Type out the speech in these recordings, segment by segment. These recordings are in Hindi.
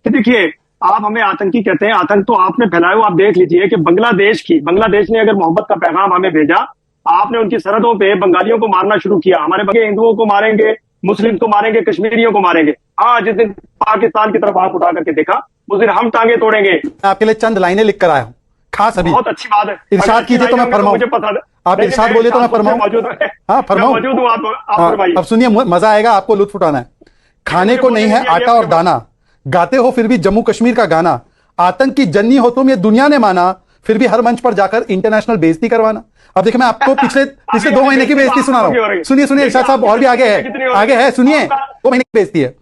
कि देखिए, आप हमें आतंकी कहते हैं, आतंक तो आपने फैलाया हो। आप देख लीजिए कि बांग्लादेश ने अगर मोहब्बत का पैगाम हमें भेजा, आपने उनकी सरहदों पे बंगालियों को मारना शुरू किया। हमारे बंगे हिंदुओं को मारेंगे, मुस्लिम को मारेंगे, कश्मीरियों को मारेंगे। हाँ, जिस दिन पाकिस्तान की तरफ आंख उठा करके देखा, उस दिन हम टांगे तोड़ेंगे। मैं आपके लिए चंद लाइनें लिख कर आया हूं, खास अभी। बहुत अच्छी बात है। इरशाद कीजिए तो मैं फरमाऊं। मुझे पता है। आप इरशाद बोलिए तो मैं फरमाऊं। हाँ, फरमाऊं। मौजूद हूँ, आप हाँ, फरमाइए। अब सुनिए, मजा आएगा, आपको लुत्फ उठाना है। खाने को नहीं है आटा और दाना, गाते हो फिर भी जम्मू कश्मीर का गाना। आतंक की जन्नी हो तुम, ये दुनिया ने माना, फिर भी हर मंच पर जाकर इंटरनेशनल बेइज्जती करवाना। अब देखिए, मैं आपको पिछले 2 महीने की बेइज्जती सुना रहा हूं। सुनिए इरशाद साहब, और भी आगे है, सुनिए। 2 महीने की बेइज्जती है।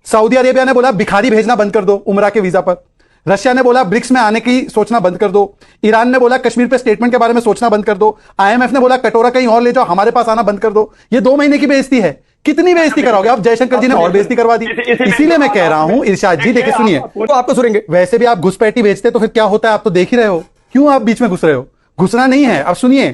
सऊदी अरेबिया ने बोला भिखारी भेजना बंद कर दो उमरा के वीजा पर। रशिया ने बोला ब्रिक्स में आने की सोचना बंद कर दो। ईरान ने बोला कश्मीर पे स्टेटमेंट के बारे में सोचना बंद कर दो। आईएमएफ ने बोला कटोरा कहीं और ले जाओ, हमारे पास आना बंद कर दो। ये 2 महीने की बेइज्जती है। कितनी बेइज्जती कराओगे आप? जयशंकर जी ने और बेइज्जती करवा दी। इसीलिए मैं कह रहा हूं इरशाद जी, देखिए सुनिए, तो आपको सुनेंगे। वैसे भी आप घुसपैठी भेजते तो फिर क्या होता है, आप तो देख ही रहे हो। क्यों आप बीच में घुस रहे हो? घुसना नहीं है। अब सुनिए,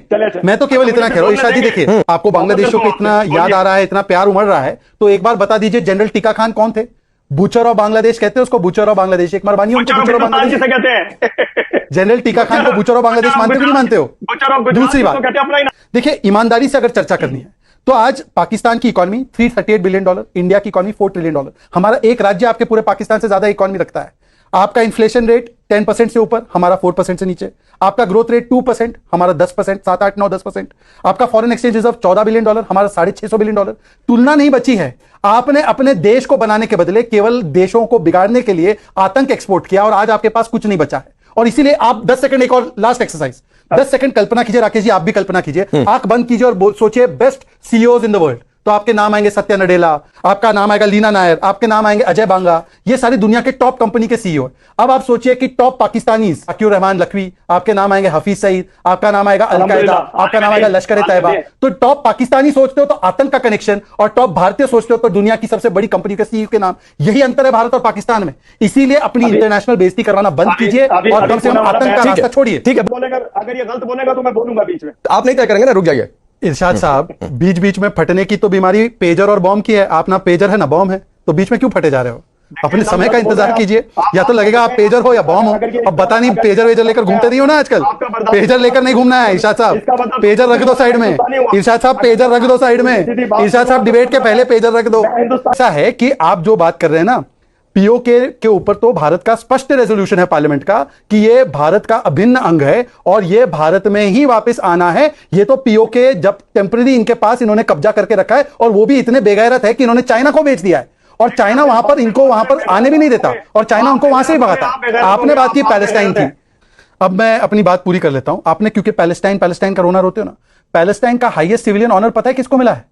मैं तो केवल इतना कह रहा हूं इरशाद जी, देखिए आपको बांग्लादेशियों को इतना याद आ रहा है, इतना प्यार उमड़ रहा है, तो एक बार बता दीजिए जनरल टीका खान कौन थे? बूचर ऑफ बांग्लादेश कहते हैं उसको, बूचर ऑफ बांग्लादेश। एक बार मानिए उनको बूचर ऑफ बांग्लादेश कहते हैं। जनरल टीका खान को बूचर ऑफ बांग्लादेश मानते हो कि नहीं मानते हो? दूसरी बात, देखिए ईमानदारी से अगर चर्चा करनी है तो आज पाकिस्तान की इकॉनमी $338 बिलियन, इंडिया की इकॉनमी $4 ट्रिलियन। हमारा एक राज्य आपके पूरे पाकिस्तान से ज्यादा इकॉनमी रखता है। आपका इन्फ्लेशन रेट 10% से ऊपर, हमारा 4% से नीचे। आपका ग्रोथ रेट 2%, हमारा 10%, 7, 8, 9, 10%। आपका फॉरेन एक्सचेंज रिजर्व $14 बिलियन, हमारा $650 बिलियन। तुलना नहीं बची है। आपने अपने देश को बनाने के बदले केवल देशों को बिगाड़ने के लिए आतंक एक्सपोर्ट किया, और आज आपके पास कुछ नहीं बचा है। और इसीलिए आप 10 सेकंड, एक और लास्ट एक्सरसाइज, 10 सेकंड कल्पना कीजिए, राकेश जी आप भी कल्पना कीजिए, आंख बंद कीजिए और सोचिए best CEOs in the world. तो आपके नाम आएंगे सत्या नडेला, आपका नाम आएगा लीना नायर, आपके नाम आएंगे अजय बांगा। ये सारी दुनिया के टॉप कंपनी के सीईओ। अब आप सोचिए कि टॉप पाकिस्तानी, अकीउर रहमान लखवी, आपके नाम आएंगे हफीज सईद, आपका नाम आएगा अलकायदा, आपका नाम आएगा लश्कर ए तैयबा। तो टॉप पाकिस्तानी सोचते हो तो आतंक का कनेक्शन, और टॉप भारतीय सोचते हो तो दुनिया की सबसे बड़ी कंपनी के सीईओ के नाम। यही अंतर है भारत और पाकिस्तान में। इसीलिए अपनी इंटरनेशनल बेइज्जती करवाना बंद कीजिए और कम से कम आतंक का रास्ता छोड़िए। ठीक है, बोलेगा, अगर ये गलत बोलेगा तो मैं बोलूंगा बीच में। आप नहीं तय करेंगे ना, रुक जाइए। इरशाद साहब, बीच बीच में फटने की तो बीमारी पेजर और बॉम्ब की है। आप ना पेजर है ना बॉम्ब है, तो बीच में क्यों फटे जा रहे हो? अपने समय का इंतजार कीजिए। या तो लगेगा आप पेजर हो या बॉम्ब हो। अब पता नहीं, पेजर वेजर लेकर घूमते नहीं हो ना आजकल। पेजर लेकर नहीं घूमना है इरशाद साहब, पेजर रख दो साइड में। इरशाद साहब पेजर रख दो साइड में। इरशाद साहब डिबेट के पहले पेजर रख दो। ऐसा है कि आप जो बात कर रहे हैं ना, पीओके के ऊपर तो भारत का स्पष्ट रेजोल्यूशन है पार्लियामेंट का कि ये भारत का अभिन्न अंग है और ये भारत में ही वापस आना है। ये तो पीओके जब टेम्पररी इनके पास इन्होंने कब्जा करके रखा है, और वो भी इतने बेगैरत है कि इन्होंने चाइना को बेच दिया है, और चाइना वहां पर इनको वहां पर आने भी नहीं देता, और चाइना उनको वहां से ही भगाता। आपने बात की पैलेस्टाइन की, अब मैं अपनी बात पूरी कर लेता हूं। आपने क्योंकि पैलेस्टाइन का रोना रोते हो ना, पैलेस्टाइन का हाईएस्ट सिविलियन ऑनर पता है किसको मिला है?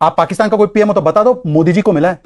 आप पाकिस्तान का कोई पीएम हो तो बता दो, मोदी जी को मिला है।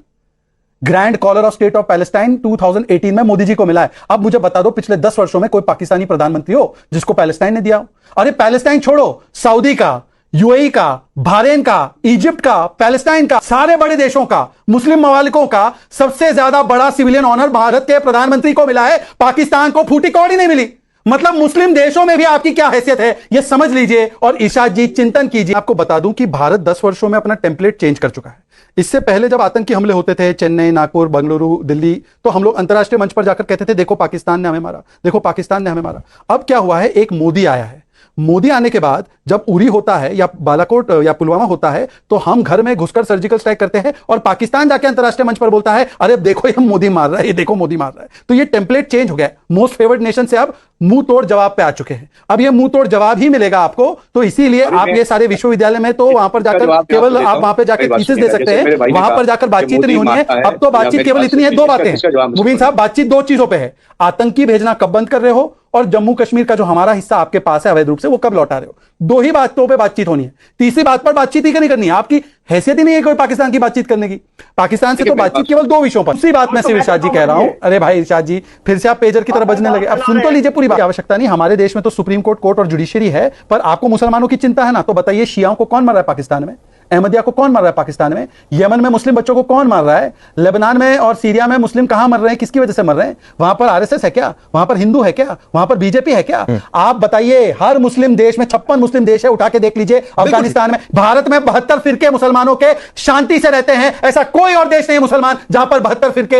Grand collar of state of Palestine 2018 में मोदी जी को मिला है। अब मुझे बता दो पिछले 10 वर्षों में कोई पाकिस्तानी प्रधानमंत्री हो जिसको पैलेस्टाइन ने दिया हो? अरे पैलेस्टाइन छोड़ो, सऊदी का, यूएई का, बहरीन का, इजिप्ट का, पैलेस्टाइन का, सारे बड़े देशों का, मुस्लिम ममालिकों का सबसे ज्यादा बड़ा सिविलियन ऑनर भारत के प्रधानमंत्री को मिला है। पाकिस्तान को फूटी कौड़ी नहीं मिली। मतलब मुस्लिम देशों में भी आपकी क्या हैसियत है, यह समझ लीजिए। और इरशाद जी चिंतन कीजिए। आपको बता दूं कि भारत 10 वर्षों में अपना टेम्पलेट चेंज कर चुका है। इससे पहले जब आतंकी हमले होते थे चेन्नई, नागपुर, बेंगलुरु, दिल्ली, तो हम लोग अंतर्राष्ट्रीय मंच पर जाकर कहते थे देखो पाकिस्तान ने हमें मारा, देखो पाकिस्तान ने हमें मारा। अब क्या हुआ है, एक मोदी आया है। मोदी आने के बाद जब उरी होता है या बालाकोट या पुलवामा होता है, तो हम घर में घुसकर सर्जिकल स्ट्राइक करते हैं, और पाकिस्तान जाके अंतर्राष्ट्रीय मंच पर बोलता है अरे देखो ये मोदी मार रहा है, ये देखो मोदी मार रहा है। तो ये टेम्पलेट चेंज हो गया। मोस्ट फेवर्ड नेशन से अब मुंह तोड़ जवाब पे आ चुके हैं। अब ये मुंह तोड़ जवाब ही मिलेगा आपको। तो इसीलिए आप ये सारे विश्वविद्यालय में तो वहां पर जाकर केवल आप वहां पर जाकर थीसिस दे सकते हैं, वहां पर जाकर बातचीत नहीं होनी है। अब तो बातचीत केवल इतनी है, 2 बातें हैं मुबीन साहब। बातचीत 2 चीजों पे है, आतंकी भेजना कब बंद कर रहे हो, और जम्मू कश्मीर का जो हमारा हिस्सा आपके पास है अवैध रूप से वो कब लौटा रहे हो। 2 ही बातों पे बातचीत होनी है। तीसरी बात पर बातचीत ही नहीं करनी है। आपकी हैसियत ही नहीं है कोई पाकिस्तान की बातचीत करने की। पाकिस्तान से तो बातचीत केवल 2 विषयों पर। दूसरी बात मैं सिर्फ इरशाद जी कह रहा हूं, अरे भाई इरशाद जी फिर से आप पेजर की तरह बजने लगे। अब सुन तो लीजिए पूरी बात, आवश्यकता नहीं। हमारे देश में तो सुप्रीम कोर्ट और जुडिशरी है, पर आपको मुसलमानों की चिंता है ना, तो बताइए शियाओं को कौन मार रहा है पाकिस्तान में? अहमदिया को कौन मार रहा है पाकिस्तान में? यमन में मुस्लिम बच्चों को कौन मार रहा है? लेबनान में और सीरिया में मुस्लिम कहां मर रहे हैं? किसकी वजह से मर रहे हैं? वहां पर आरएसएस है क्या? वहां पर हिंदू है क्या? वहां पर बीजेपी है क्या? आप बताइए, हर मुस्लिम देश में 56 मुस्लिम देश है, उठा के देख लीजिए। अफगानिस्तान में, भारत में 72 फिरके मुसलमानों के शांति से रहते हैं। ऐसा कोई और देश नहीं मुसलमान जहां पर 72 फिरके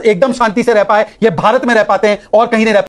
एकदम शांति से रह पाए। ये भारत में रह पाते हैं और कहीं नहीं रह